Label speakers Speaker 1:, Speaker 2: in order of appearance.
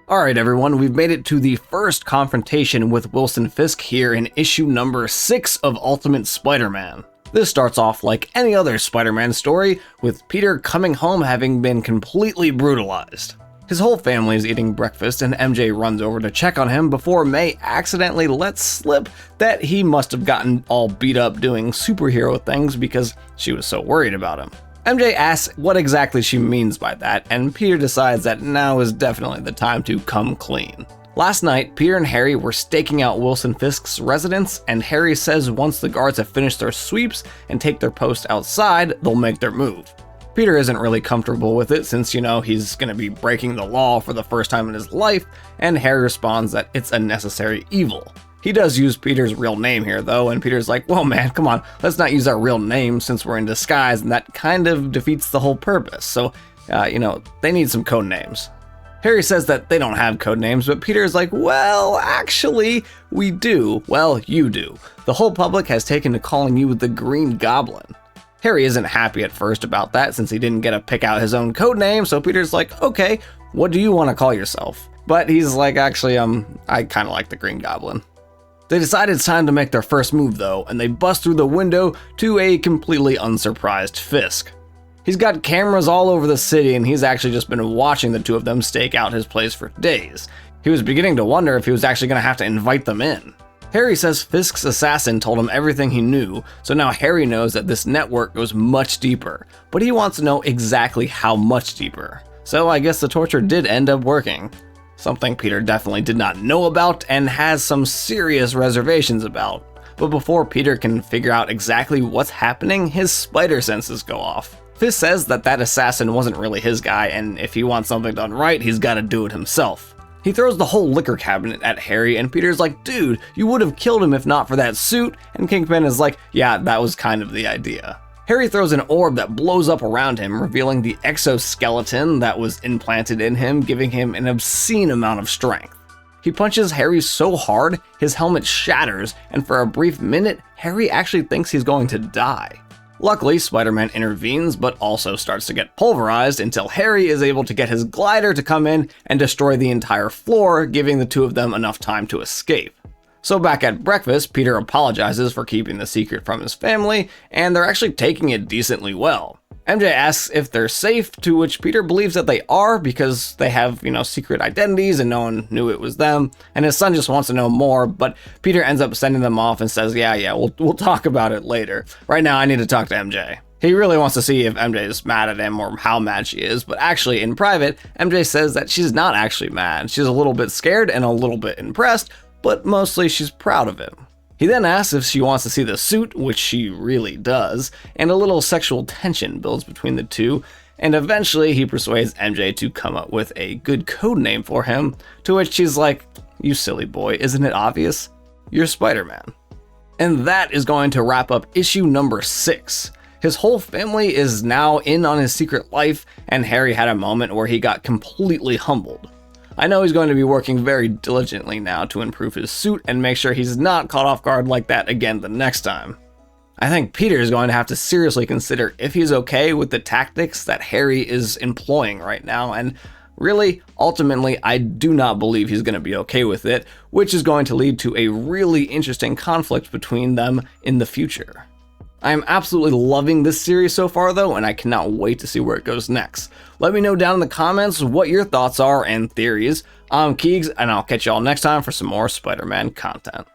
Speaker 1: Alright everyone, we've made it to the first confrontation with Wilson Fisk here in issue number 6 of Ultimate Spider-Man. This starts off like any other Spider-Man story, with Peter coming home having been completely brutalized. His whole family is eating breakfast and MJ runs over to check on him before May accidentally lets slip that he must have gotten all beat up doing superhero things because she was so worried about him. MJ asks what exactly she means by that, and Peter decides that now is definitely the time to come clean. Last night, Peter and Harry were staking out Wilson Fisk's residence, and Harry says once the guards have finished their sweeps and take their post outside, they'll make their move. Peter isn't really comfortable with it since, he's gonna be breaking the law for the first time in his life, and Harry responds that it's a necessary evil. He does use Peter's real name here though, and Peter's like, well man, come on, let's not use our real name since we're in disguise, and that kind of defeats the whole purpose, so, they need some code names. Harry says that they don't have code names, but Peter's like, well, actually, we do. Well, you do. The whole public has taken to calling you the Green Goblin. Harry isn't happy at first about that since he didn't get to pick out his own code name, so Peter's like, okay, what do you want to call yourself? But he's like, actually, I kind of like the Green Goblin. They decide it's time to make their first move though, and they bust through the window to a completely unsurprised Fisk. He's got cameras all over the city and he's actually just been watching the two of them stake out his place for days. He was beginning to wonder if he was actually going to have to invite them in. Harry says Fisk's assassin told him everything he knew, so now Harry knows that this network goes much deeper, but he wants to know exactly how much deeper. So I guess the torture did end up working. Something Peter definitely did not know about and has some serious reservations about. But before Peter can figure out exactly what's happening, his spider senses go off. Fisk says that assassin wasn't really his guy, and if he wants something done right, he's gotta do it himself. He throws the whole liquor cabinet at Harry, and Peter's like, dude, you would have killed him if not for that suit, and Kingpin is like, yeah, that was kind of the idea. Harry throws an orb that blows up around him, revealing the exoskeleton that was implanted in him, giving him an obscene amount of strength. He punches Harry so hard, his helmet shatters, and for a brief minute, Harry actually thinks he's going to die. Luckily, Spider-Man intervenes, but also starts to get pulverized until Harry is able to get his glider to come in and destroy the entire floor, giving the two of them enough time to escape. So back at breakfast, Peter apologizes for keeping the secret from his family, and they're actually taking it decently well. MJ asks if they're safe, to which Peter believes that they are because they have, secret identities and no one knew it was them, and his son just wants to know more, but Peter ends up sending them off and says, yeah, we'll talk about it later. Right now I need to talk to MJ. He really wants to see if MJ is mad at him or how mad she is, but actually in private, MJ says that she's not actually mad. She's a little bit scared and a little bit impressed, but mostly she's proud of him. He then asks if she wants to see the suit, which she really does, and a little sexual tension builds between the two, and eventually he persuades MJ to come up with a good code name for him, to which she's like, you silly boy, isn't it obvious? You're Spider-Man. And that is going to wrap up issue number 6. His whole family is now in on his secret life, and Harry had a moment where he got completely humbled. I know he's going to be working very diligently now to improve his suit and make sure he's not caught off guard like that again the next time. I think Peter is going to have to seriously consider if he's okay with the tactics that Harry is employing right now, and really, ultimately, I do not believe he's going to be okay with it, which is going to lead to a really interesting conflict between them in the future. I am absolutely loving this series so far though, and I cannot wait to see where it goes next. Let me know down in the comments what your thoughts are and theories. I'm Keegs, and I'll catch y'all next time for some more Spider-Man content.